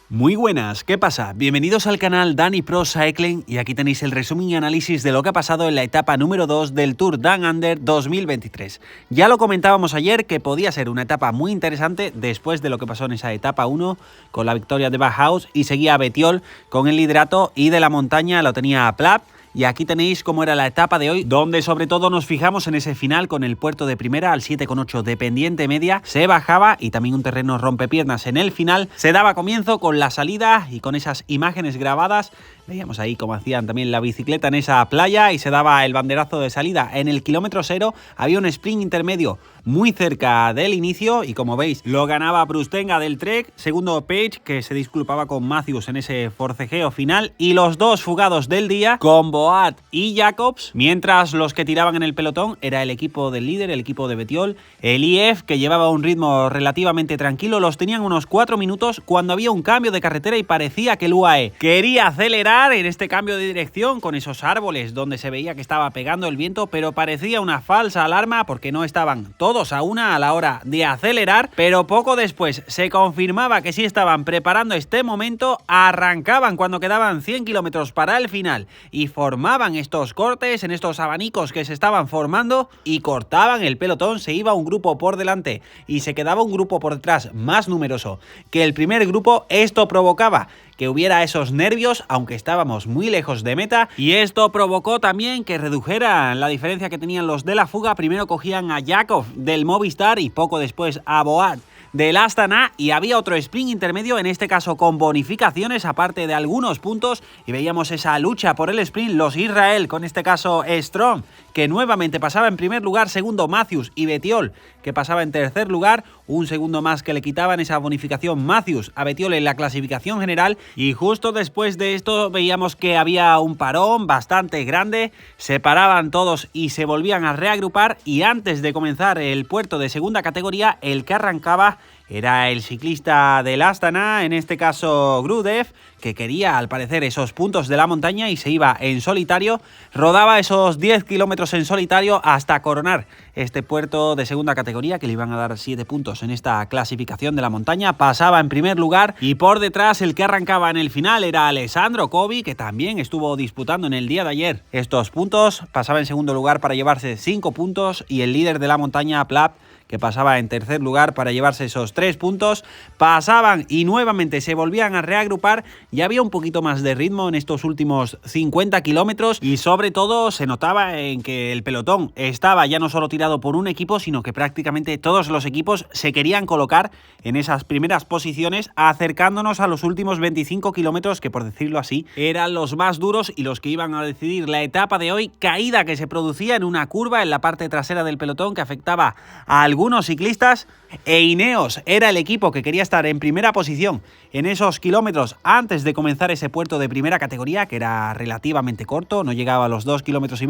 Muy buenas, ¿qué pasa? Bienvenidos al canal Dani Pro Cycling y aquí tenéis el resumen y análisis de lo que ha pasado en la etapa número 2 del Tour Down Under 2023. Ya lo comentábamos ayer que podía ser una etapa muy interesante después de lo que pasó en esa etapa 1 con la victoria de Bauhaus y seguía Bettiol con el liderato y de la montaña lo tenía Plapp. Y aquí tenéis cómo era la etapa de hoy, donde sobre todo nos fijamos en ese final con el puerto de primera al 7,8 de pendiente media, se bajaba y también un terreno rompepiernas en el final, se daba comienzo con la salida y con esas imágenes grabadas, veíamos ahí cómo hacían también la bicicleta en esa playa y se daba el banderazo de salida. En el kilómetro 0 había un sprint intermedio muy cerca del inicio y como veis lo ganaba Brustenga del Trek, segundo Page que se disculpaba con Matthews en ese forcejeo final y los dos fugados del día con Boat y Jacobs, mientras los que tiraban en el pelotón era el equipo del líder, el equipo de Bettiol, el IF que llevaba un ritmo relativamente tranquilo, los tenían unos 4 minutos cuando había un cambio de carretera y parecía que el UAE quería acelerar en este cambio de dirección con esos árboles donde se veía que estaba pegando el viento, pero parecía una falsa alarma porque no estaban todos a una a la hora de acelerar, pero poco después se confirmaba que sí estaban preparando este momento, arrancaban cuando quedaban 100 kilómetros para el final y formaban estos cortes en estos abanicos que se estaban formando y cortaban el pelotón, se iba un grupo por delante y se quedaba un grupo por detrás más numeroso que el primer grupo. Esto provocaba que hubiera esos nervios, aunque estábamos muy lejos de meta, y esto provocó también que redujeran la diferencia que tenían los de la fuga. Primero cogían a Jakov del Movistar y poco después a Boat del Astana y había otro sprint intermedio, en este caso con bonificaciones aparte de algunos puntos y veíamos esa lucha por el sprint, los Israel, con este caso Strong, que nuevamente pasaba en primer lugar, segundo Matthews y Bettiol, que pasaba en tercer lugar, un segundo más que le quitaban esa bonificación Matthews a Bettiol en la clasificación general y justo después de esto veíamos que había un parón bastante grande, se paraban todos y se volvían a reagrupar y antes de comenzar el puerto de segunda categoría, el que arrancaba era el ciclista del Astana, en este caso Grudev, que quería al parecer esos puntos de la montaña y se iba en solitario, rodaba esos 10 kilómetros en solitario hasta coronar este puerto de segunda categoría que le iban a dar 7 puntos en esta clasificación de la montaña, pasaba en primer lugar y por detrás el que arrancaba en el final era Alessandro Covi, que también estuvo disputando en el día de ayer estos puntos, pasaba en segundo lugar para llevarse 5 puntos y el líder de la montaña Plapp, que pasaba en tercer lugar para llevarse esos 3 puntos, pasaban y nuevamente se volvían a reagrupar. Ya había un poquito más de ritmo en estos últimos 50 kilómetros y sobre todo se notaba en que el pelotón estaba ya no solo tirado por un equipo, sino que prácticamente todos los equipos se querían colocar en esas primeras posiciones, acercándonos a los últimos 25 kilómetros que, por decirlo así, eran los más duros y los que iban a decidir la etapa de hoy. Caída que se producía en una curva en la parte trasera del pelotón que afectaba a algunos ciclistas e Ineos era el equipo que quería estar en primera posición en esos kilómetros antes de comenzar ese puerto de primera categoría, que era relativamente corto, no llegaba a los 2,5 kilómetros,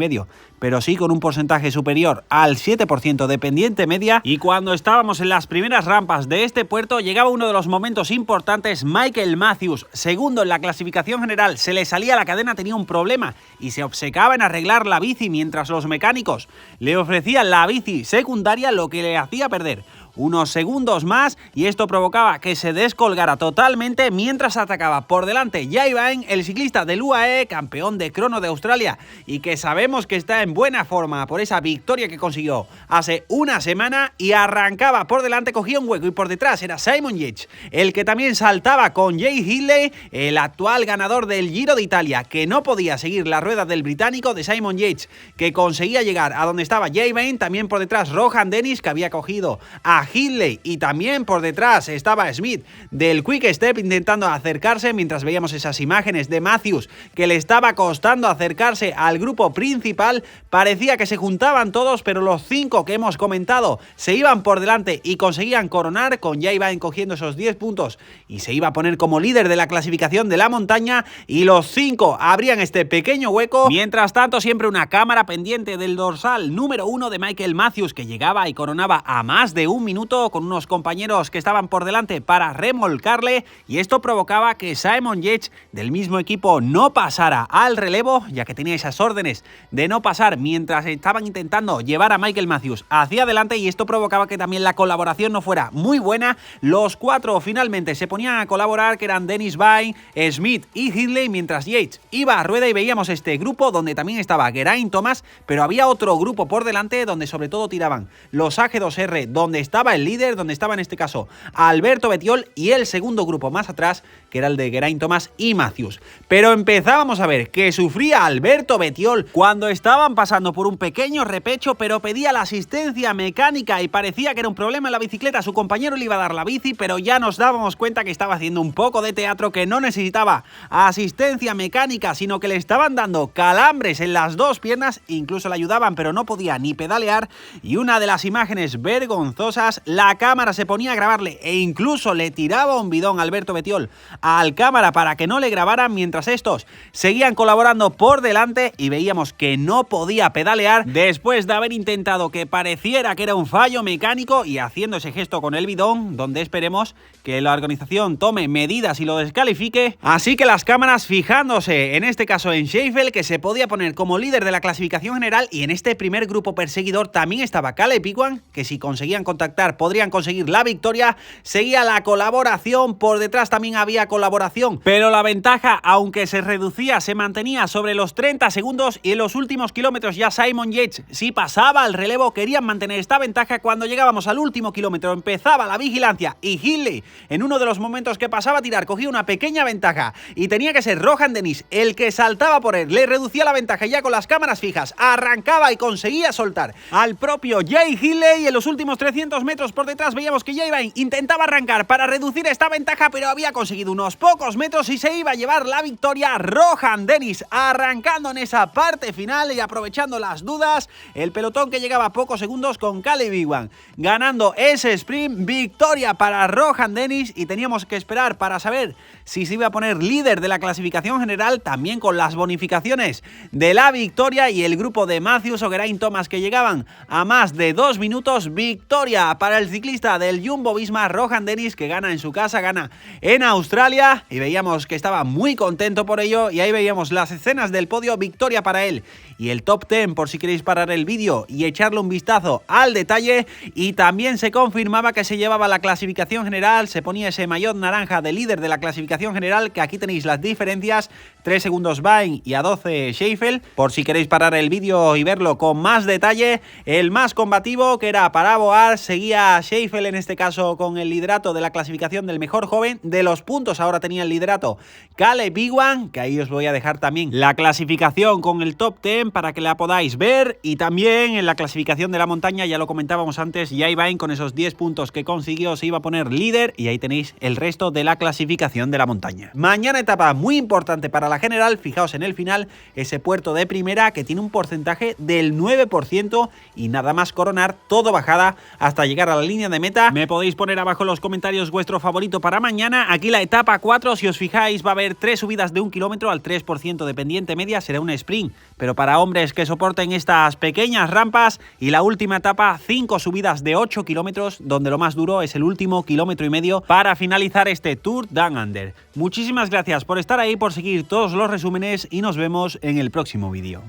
pero sí con un porcentaje superior al 7% de pendiente media, y cuando estábamos en las primeras rampas de este puerto llegaba uno de los momentos importantes. Michael Matthews, segundo en la clasificación general, se le salía la cadena, tenía un problema y se obcecaba en arreglar la bici mientras los mecánicos le ofrecían la bici secundaria, lo que le hacía perder unos segundos más y esto provocaba que se descolgara totalmente mientras atacaba por delante Jai Vine, el ciclista del UAE, campeón de crono de Australia y que sabemos que está en buena forma por esa victoria que consiguió hace una semana, y arrancaba por delante, cogía un hueco y por detrás era Simon Yates, el que también saltaba con Jay Hindley, el actual ganador del Giro de Italia, que no podía seguir la rueda del británico de Simon Yates, que conseguía llegar a donde estaba Jai Vine. También por detrás Rohan Dennis, que había cogido a Hindley, y también por detrás estaba Smith del Quick Step intentando acercarse, mientras veíamos esas imágenes de Matthews que le estaba costando acercarse al grupo principal. Parecía que se juntaban todos, pero los 5 que hemos comentado se iban por delante y conseguían coronar, con Jai Vine cogiendo esos 10 puntos y se iba a poner como líder de la clasificación de la montaña, y los 5 abrían este pequeño hueco. Mientras tanto, siempre una cámara pendiente del dorsal número 1 de Michael Matthews, que llegaba y coronaba a más de un minuto minuto con unos compañeros que estaban por delante para remolcarle, y esto provocaba que Simon Yates, del mismo equipo, no pasara al relevo, ya que tenía esas órdenes de no pasar mientras estaban intentando llevar a Michael Matthews hacia adelante, y esto provocaba que también la colaboración no fuera muy buena. Los cuatro finalmente se ponían a colaborar, que eran Dennis Vine, Smith y Hindley, mientras Yates iba a rueda, y veíamos este grupo donde también estaba Geraint Thomas, pero había otro grupo por delante donde sobre todo tiraban los AG2R, donde estaba el líder, donde estaba en este caso Alberto Bettiol, y el segundo grupo más atrás, que era el de Geraint Thomas y Matthews. Pero empezábamos a ver que sufría Alberto Bettiol cuando estaban pasando por un pequeño repecho, pero pedía la asistencia mecánica y parecía que era un problema en la bicicleta. Su compañero le iba a dar la bici, pero ya nos dábamos cuenta que estaba haciendo un poco de teatro, que no necesitaba asistencia mecánica, sino que le estaban dando calambres en las dos piernas, incluso le ayudaban, pero no podía ni pedalear. Y una de las imágenes vergonzosas, la cámara se ponía a grabarle e incluso le tiraba un bidón a Alberto Bettiol al cámara para que no le grabaran, mientras estos seguían colaborando por delante, y veíamos que no podía pedalear después de haber intentado que pareciera que era un fallo mecánico y haciendo ese gesto con el bidón, donde esperemos que la organización tome medidas y lo descalifique. Así que las cámaras fijándose en este caso en Sheffield, que se podía poner como líder de la clasificación general, y en este primer grupo perseguidor también estaba Caleb Ewan, que si conseguían contactar podrían conseguir la victoria. Seguía la colaboración, por detrás también había colaboración, pero la ventaja, aunque se reducía, se mantenía sobre los 30 segundos, y en los últimos kilómetros ya Simon Yates, si pasaba al relevo, querían mantener esta ventaja. Cuando llegábamos al último kilómetro empezaba la vigilancia, y Hindley, en uno de los momentos que pasaba a tirar, cogía una pequeña ventaja y tenía que ser Rohan Dennis el que saltaba por él, le reducía la ventaja, ya con las cámaras fijas arrancaba y conseguía soltar al propio Jay Hindley, y en los últimos 300 metros por detrás veíamos que Jay Vine intentaba arrancar para reducir esta ventaja, pero había conseguido unos pocos metros y se iba a llevar la victoria. Rohan Dennis arrancando en esa parte final y aprovechando las dudas, el pelotón que llegaba a pocos segundos con Caleb Ewan ganando ese sprint. Victoria para Rohan Dennis, y teníamos que esperar para saber si se iba a poner líder de la clasificación general, también con las bonificaciones de la victoria, y el grupo de Matthews o Geraint Thomas que llegaban a más de 2 minutos. Victoria para el ciclista del Jumbo-Visma, Rohan Dennis, que gana en su casa, gana en Australia, y veíamos que estaba muy contento por ello, y ahí veíamos las escenas del podio. Victoria para él y el top 10, por si queréis parar el vídeo y echarle un vistazo al detalle. Y también se confirmaba que se llevaba la clasificación general, se ponía ese maillot naranja de líder de la clasificación general, que aquí tenéis las diferencias, 3 segundos Vine y a 12 Sheffield, por si queréis parar el vídeo y verlo con más detalle. El más combativo, que era para Boar, seguía Sheffield en este caso con el liderato de la clasificación del mejor joven. De los puntos ahora tenía el liderato Caleb Ewan, que ahí os voy a dejar también la clasificación con el top 10 para que la podáis ver. Y también en la clasificación de la montaña, ya lo comentábamos antes, Jay Vine con esos 10 puntos que consiguió se iba a poner líder, y ahí tenéis el resto de la clasificación de la montaña. Mañana etapa muy importante para la general, fijaos en el final, ese puerto de primera que tiene un porcentaje del 9%, y nada más coronar, todo bajada hasta llegar a la línea de meta. Me podéis poner abajo en los comentarios vuestro favorito para mañana. Aquí la etapa 4, si os fijáis, va a haber 3 subidas de 1 kilómetro al 3% de pendiente media, será un sprint, pero para hombres que soporten estas pequeñas rampas. Y la última etapa, 5 subidas de 8 kilómetros, donde lo más duro es el último kilómetro y medio para finalizar este Tour Down Under. Muchísimas gracias por estar ahí, por seguir todos los resúmenes, y nos vemos en el próximo vídeo.